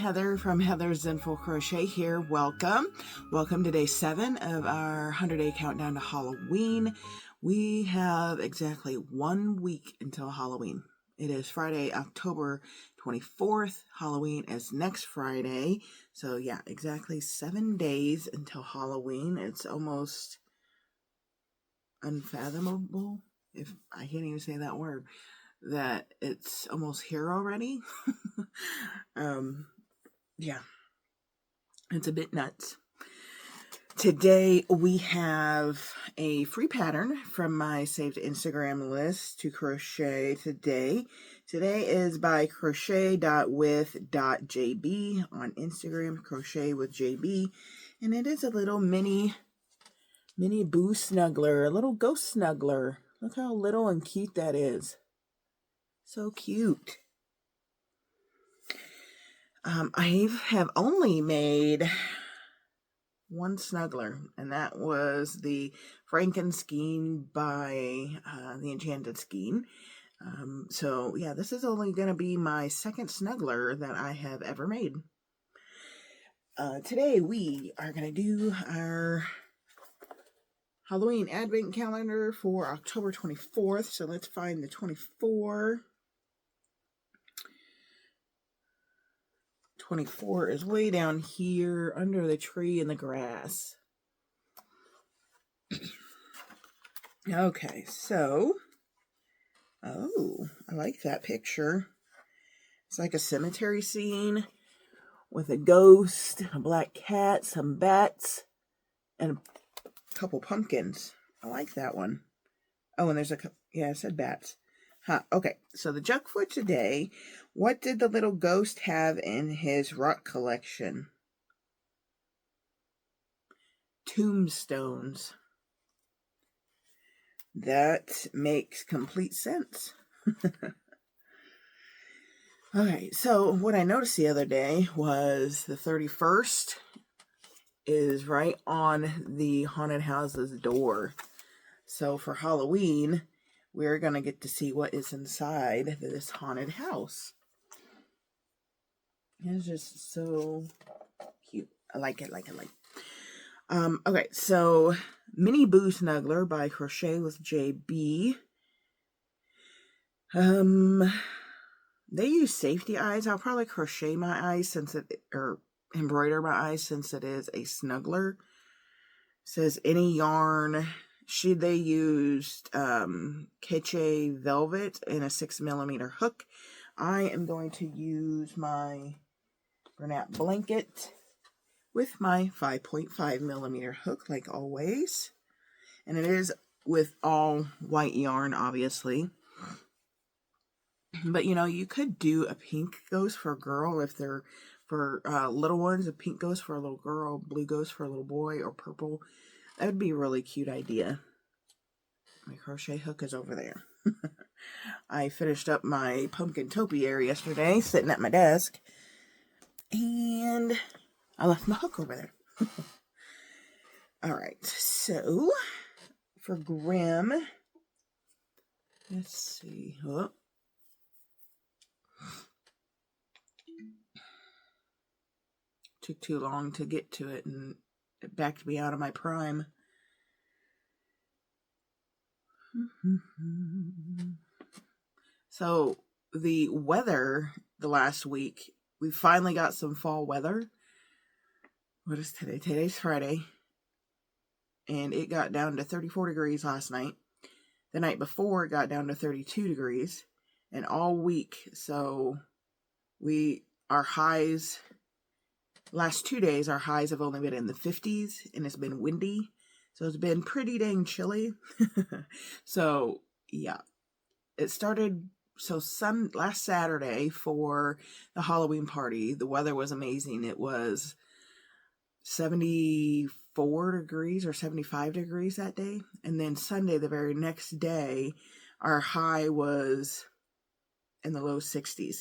Heather from Heather's Zenful Crochet here. Welcome to day 7 of our 100-day countdown to Halloween. We have exactly 1 week until Halloween. It is Friday, October 24th. Halloween is next Friday. So yeah, exactly 7 days until Halloween. It's almost unfathomable, if I can't even say that word, that it's almost here already. Yeah, it's a bit nuts. Today we have a free pattern from my saved Instagram list to crochet today. Today is by crochet.with.jb on Instagram, crochet with JB, and it is a little mini boo snuggler, a little ghost snuggler. Look how little and cute that is. So cute. I have only made one snuggler, and that was the Franken Skein by the Enchanted Skein. So yeah, this is only going to be my second snuggler that I have ever made. Today we are going to do our Halloween Advent Calendar for October 24th. So let's find the 24. 24 is way down here under the tree in the grass. Okay, so, oh, I like that picture. It's like a cemetery scene with a ghost, a black cat, some bats, and a couple pumpkins. I like that one. Oh, and there's yeah, I said bats. Huh, okay, so the joke for today, what did the little ghost have in his rock collection? Tombstones. That makes complete sense. Okay, so what I noticed the other day was the 31st is right on the haunted house's door. So for Halloween, we're going to get to see what is inside this haunted house. It's just so cute. I like it. Okay, so Mini Boo Snuggler by Crochet with JB. They use safety eyes. I'll probably crochet my eyes or embroider my eyes since it is a snuggler. It says any yarn. They used Crochet velvet and a 6mm hook. I am going to use my Bernat blanket with my 5.5mm hook, like always. And it is with all white yarn, obviously. But, you could do a pink ghost for a girl if they're for little ones. A pink ghost for a little girl, blue ghost for a little boy, or purple. That would be a really cute idea. My crochet hook is over there. I finished up my pumpkin topiary yesterday, sitting at my desk. And I left my hook over there. Alright, so for Grimm, let's see. Oh. Took too long to get to it, and it backed me out of my prime. So the weather the last week, we finally got some fall weather. What is today? Today's Friday. And it got down to 34 degrees last night. The night before, it got down to 32 degrees. And all week, so our highs, last 2 days, our highs have only been in the 50s, and it's been windy. So it's been pretty dang chilly. So, yeah. It started, last Saturday for the Halloween party, the weather was amazing. It was 74 degrees or 75 degrees that day. And then Sunday, the very next day, our high was in the low 60s.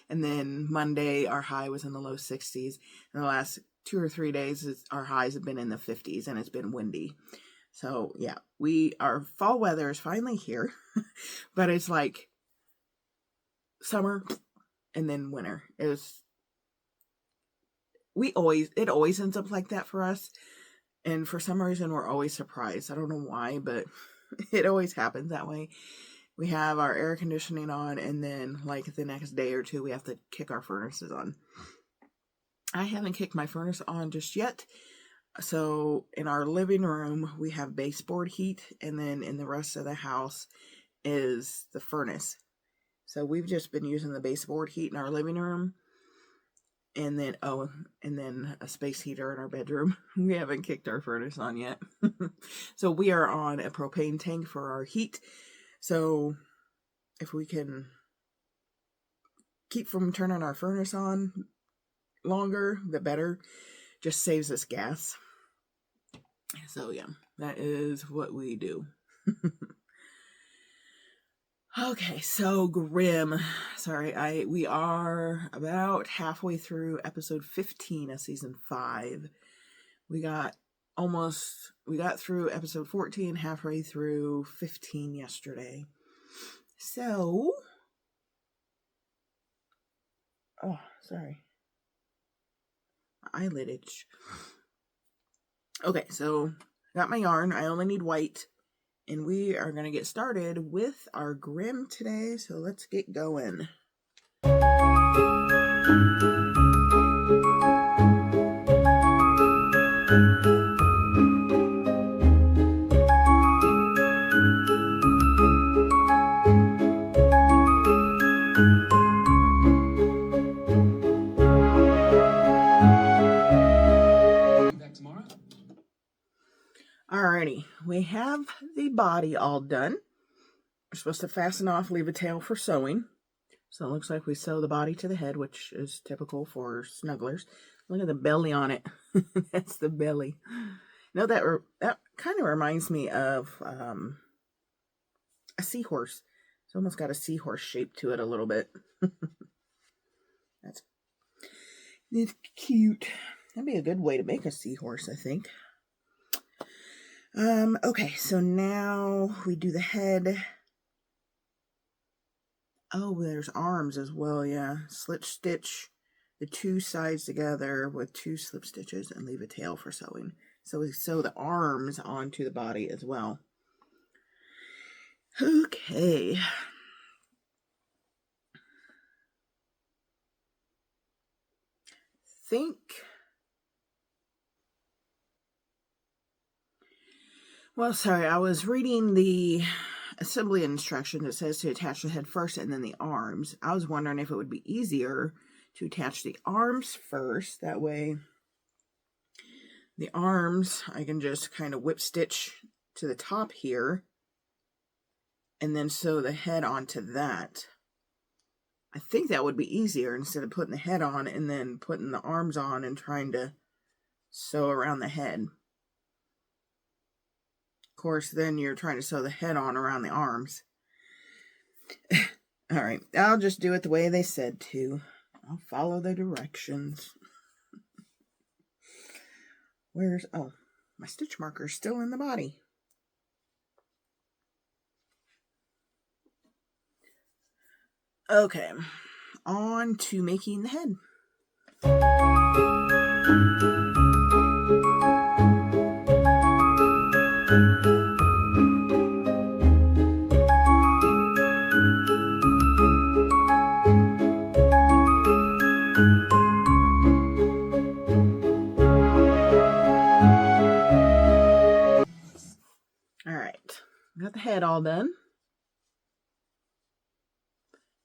And then Monday, our high was in the low 60s. And the last 2 or 3 days, our highs have been in the 50s, and it's been windy. So, yeah, our fall weather is finally here. But it's like summer and then winter. It was it always ends up like that for us. And for some reason, we're always surprised. I don't know why, but it always happens that way. We have our air conditioning on, and then like the next day or two, we have to kick our furnaces on. I haven't kicked my furnace on just yet. So in our living room, we have baseboard heat, and then in the rest of the house is the furnace. So we've just been using the baseboard heat in our living room, and then a space heater in our bedroom. We haven't kicked our furnace on yet. So we are on a propane tank for our heat. So if we can keep from turning our furnace on longer, the better. Just saves us gas. So yeah, that is what we do. Okay, so Grimm. Sorry, we are about halfway through episode 15 of season 5. We got through episode 14, halfway through 15 yesterday. So, oh, sorry. My eyelid itch. Okay, so got my yarn. I only need white. And we are going to get started with our Grimm today. So let's get going. Alrighty, we have the body all done. We're supposed to fasten off, leave a tail for sewing. So it looks like we sew the body to the head, which is typical for snugglers. Look at the belly on it. That's the belly. You know, that kind of reminds me of a seahorse. It's almost got a seahorse shape to it a little bit. That's cute. That'd be a good way to make a seahorse, I think. Okay, so now we do the head. Oh, there's arms as well, yeah. Slip stitch the two sides together with 2 slip stitches and leave a tail for sewing. So we sew the arms onto the body as well. Okay. Well, sorry, I was reading the assembly instruction that says to attach the head first and then the arms. I was wondering if it would be easier to attach the arms first. That way, the arms, I can just kind of whip stitch to the top here and then sew the head onto that. I think that would be easier instead of putting the head on and then putting the arms on and trying to sew around the head. Of course, then you're trying to sew the head on around the arms. All right, I'll just do it the way they said to. I'll follow the directions. Oh, my stitch marker's still in the body. Okay, on to making the head. Got the head all done.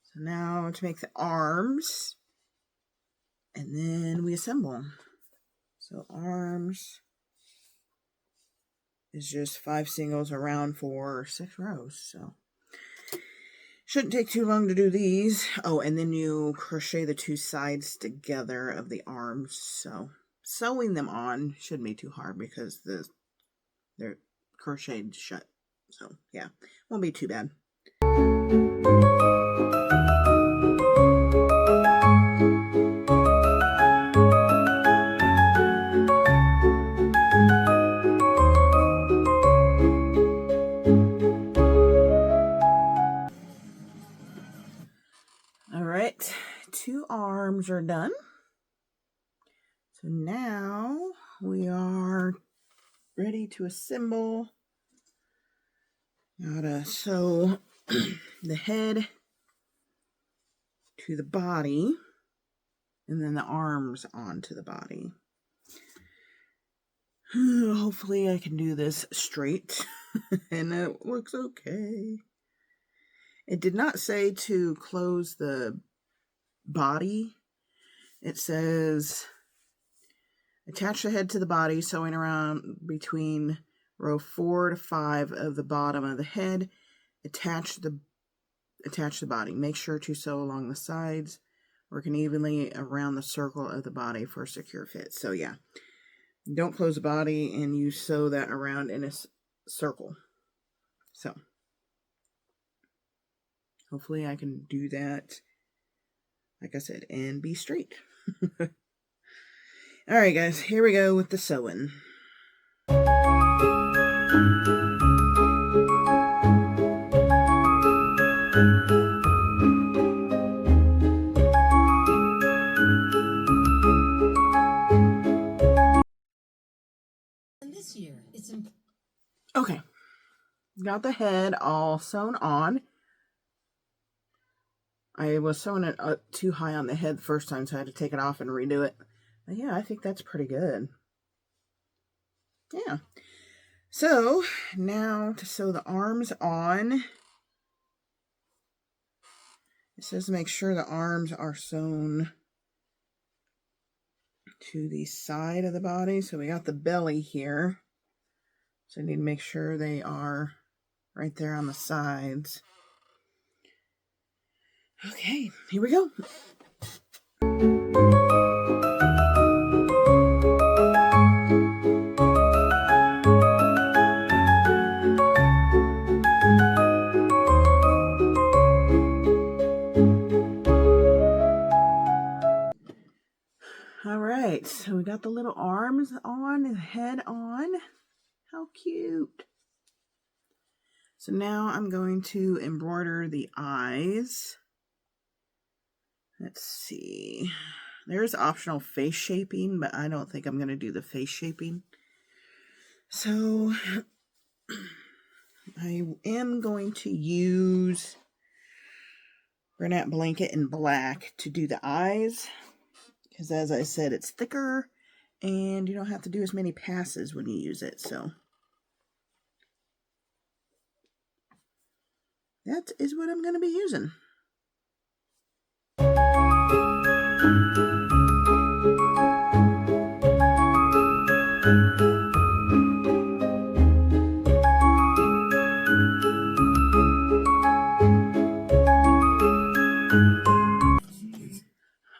So now to make the arms, and then we assemble them. So arms is just 5 singles around for 6 rows. So shouldn't take too long to do these. Oh, and then you crochet the 2 sides together of the arms. So sewing them on shouldn't be too hard because they're crocheted shut. So yeah, won't be too bad. All right, 2 arms are done. So now we are ready to assemble. Gotta sew the head to the body and then the arms onto the body. Hopefully I can do this straight and it looks okay. It did not say to close the body. It says attach the head to the body, sewing around between row 4 to 5 of the bottom of the head. Attach the body. Make sure to sew along the sides, working evenly around the circle of the body for a secure fit. So yeah, don't close the body and you sew that around in a circle. So hopefully I can do that, like I said, and be straight. All right, guys, here we go with the sewing. And this year, it's okay. Got the head all sewn on. I was sewing it up too high on the head the first time, so I had to take it off and redo it. But yeah, I think that's pretty good. Yeah. So now to sew the arms on. It says make sure the arms are sewn to the side of the body. So we got the belly here. So I need to make sure they are right there on the sides. Okay, here we go. All right, so we got the little arms on, the head on. How cute. So now I'm going to embroider the eyes. Let's see. There's optional face shaping, but I don't think I'm going to do the face shaping. So I am going to use Bernat Blanket in black to do the eyes. Because as I said, it's thicker and you don't have to do as many passes when you use it. So that is what I'm going to be using.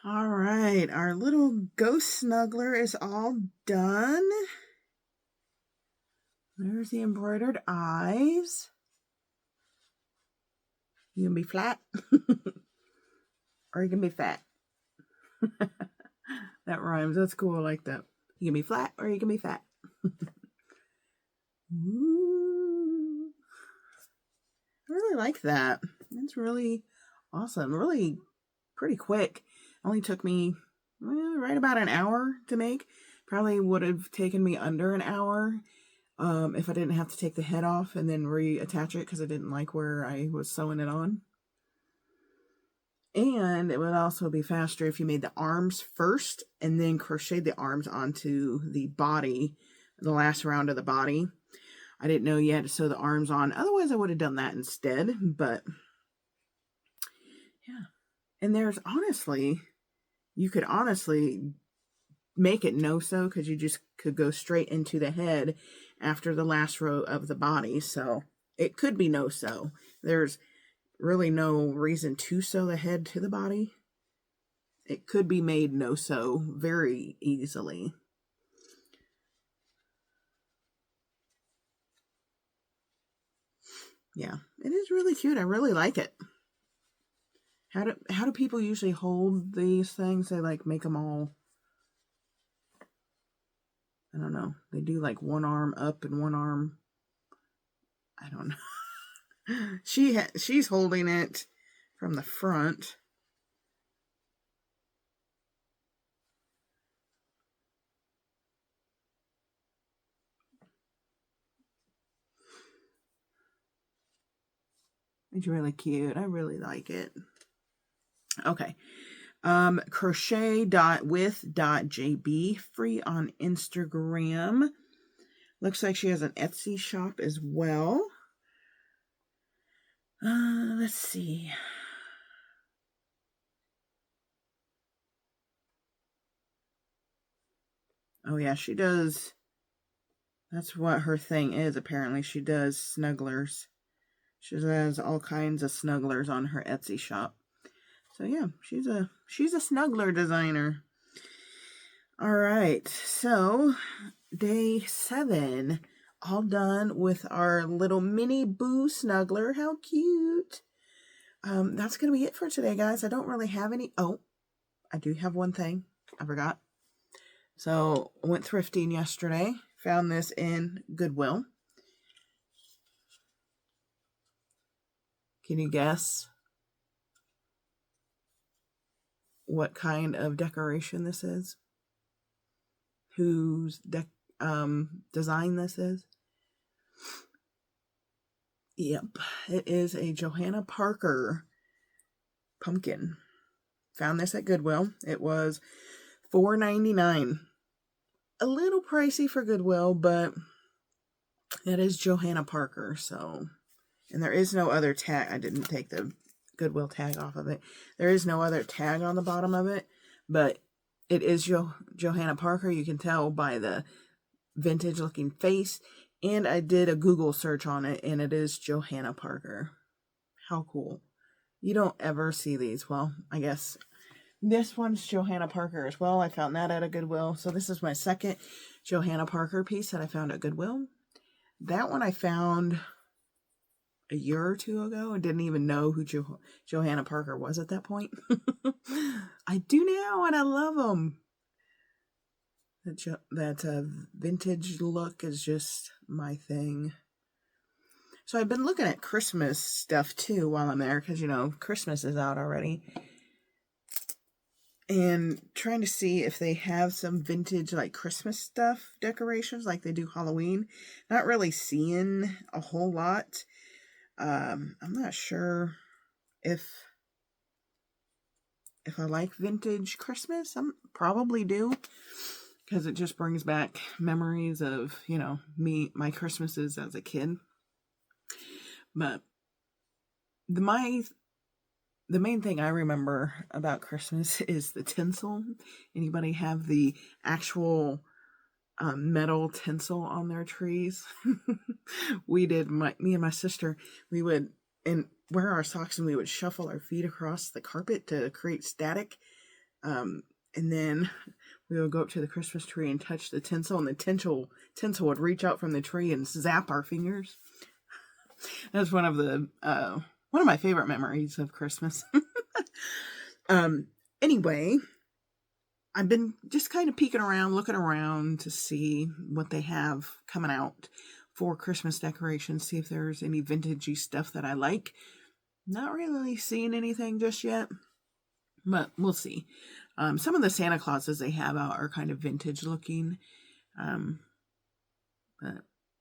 All right, our little ghost snuggler is all done. There's the embroidered eyes. You can be flat or you can be fat. That rhymes. That's cool. I like that. You can be flat or you can be fat. Ooh. I really like that. It's really awesome. Really pretty quick. Only took me right about an hour to make. Probably would have taken me under an hour if I didn't have to take the head off and then reattach it because I didn't like where I was sewing it on. And it would also be faster if you made the arms first and then crocheted the arms onto the body, the last round of the body. I didn't know you had to sew the arms on. Otherwise, I would have done that instead. But yeah. And there's honestly, you could honestly make it no-sew because you just could go straight into the head after the last row of the body. So it could be no-sew. There's really no reason to sew the head to the body. It could be made no-sew very easily. Yeah, it is really cute. I really like it. How do people usually hold these things? They like make them all, I don't know. They do like one arm up and one arm, I don't know. She's holding it from the front. It's really cute. I really like it. Okay. Crochet.with.jb, free on Instagram. Looks like she has an Etsy shop as well. Let's see. Oh yeah, she does. That's what her thing is, apparently. She does snugglers. She has all kinds of snugglers on her Etsy shop. So yeah, she's a snuggler designer. All right, so day 7, all done with our little mini boo snuggler. How cute! That's gonna be it for today, guys. I don't really have any. Oh, I do have one thing. I forgot. So I went thrifting yesterday. Found this in Goodwill. Can you guess what kind of decoration this is? Whose design this is? Yep, it is a Johanna Parker pumpkin. Found this at Goodwill. It was $4.99. A little pricey for Goodwill, but it is Johanna Parker, so. And there is no other tag. I didn't take the Goodwill tag off of it. There is no other tag on the bottom of it, but it is Johanna Parker. You can tell by the vintage looking face. And I did a Google search on it, and it is Johanna Parker. How cool. You don't ever see these. Well, I guess this one's Johanna Parker as well. I found that at a Goodwill. So this is my second Johanna Parker piece that I found at Goodwill. That one I found a year or two ago. I didn't even know who Johanna Parker was at that point. I do now, and I love them. That vintage look is just my thing. So I've been looking at Christmas stuff too while I'm there, because, you know, Christmas is out already. And trying to see if they have some vintage, like, Christmas stuff, decorations, like they do Halloween. Not really seeing a whole lot. I'm not sure if I like vintage Christmas. I probably do, because it just brings back memories of, you know, my Christmases as a kid. But the main thing I remember about Christmas is the tinsel. Anybody have the actual metal tinsel on their trees? We did. Me and my sister, we would wear our socks, and we would shuffle our feet across the carpet to create static. And then we would go up to the Christmas tree and touch the tinsel, and the tinsel would reach out from the tree and zap our fingers. That's one of my favorite memories of Christmas. Anyway, I've been just kind of peeking around, looking around to see what they have coming out for Christmas decorations, see if there's any vintagey stuff that I like. Not really seeing anything just yet, but we'll see. Some of the Santa Clauses they have out are kind of vintage looking. But I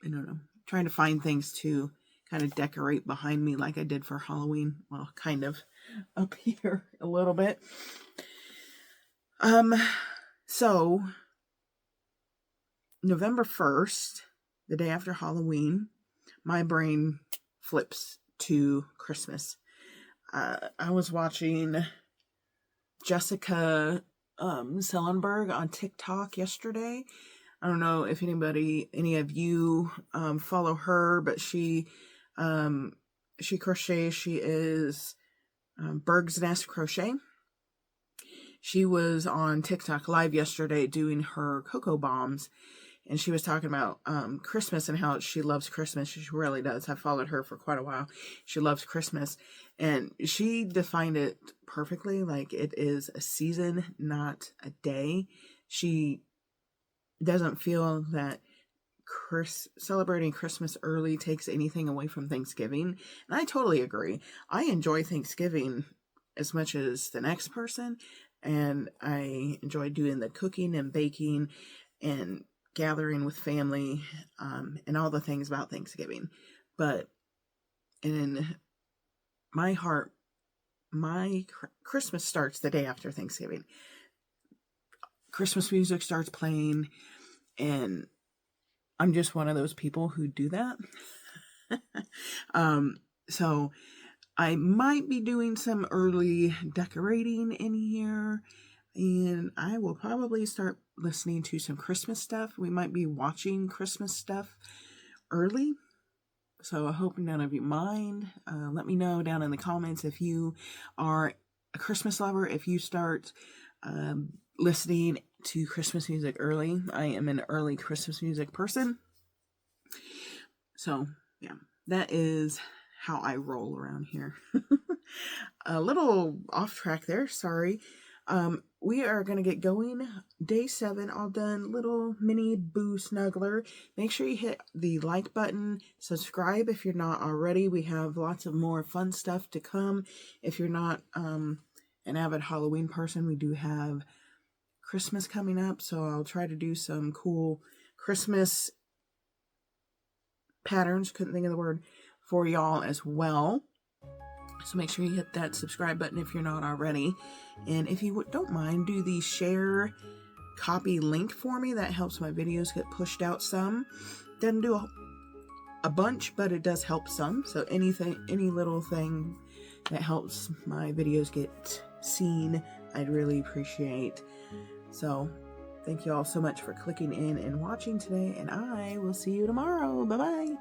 don't know. Trying to find things to kind of decorate behind me like I did for Halloween. Well, kind of up here a little bit. So November 1st, the day after Halloween, my brain flips to Christmas. I was watching Jessica Sellenberg on TikTok yesterday. I don't know if any of you follow her, but she crochets. She is Berg's Nest Crochet. She was on TikTok live yesterday doing her cocoa bombs, and she was talking about Christmas and how she loves Christmas. She really does. I've followed her for quite a while. She loves Christmas, and she defined it perfectly. Like, it is a season, not a day. She doesn't feel that celebrating Christmas early takes anything away from Thanksgiving. And I totally agree. I enjoy Thanksgiving as much as the next person, and I enjoy doing the cooking and baking and gathering with family and all the things about Thanksgiving. But in my heart, my Christmas starts the day after Thanksgiving. Christmas music starts playing, and I'm just one of those people who do that. So I might be doing some early decorating in here, and I will probably start listening to some Christmas stuff. We might be watching Christmas stuff early, so I hope none of you mind. Let me know down in the comments if you are a Christmas lover, if you start listening to Christmas music early. I am an early Christmas music person. So, yeah, that is how I roll around here. A little off track there, sorry. We are going to get going. Day 7 all done. Little mini boo snuggler. Make sure you hit the like button. Subscribe if you're not already. We have lots of more fun stuff to come. If you're not an avid Halloween person, we do have Christmas coming up. So I'll try to do some cool Christmas patterns, couldn't think of the word, for y'all as well. So make sure you hit that subscribe button if you're not already. And if you don't mind, do the share copy link for me. That helps my videos get pushed out some. Doesn't do a bunch, but it does help some. So any little thing that helps my videos get seen, I'd really appreciate. So thank you all so much for clicking in and watching today, and I will see you tomorrow. Bye-bye.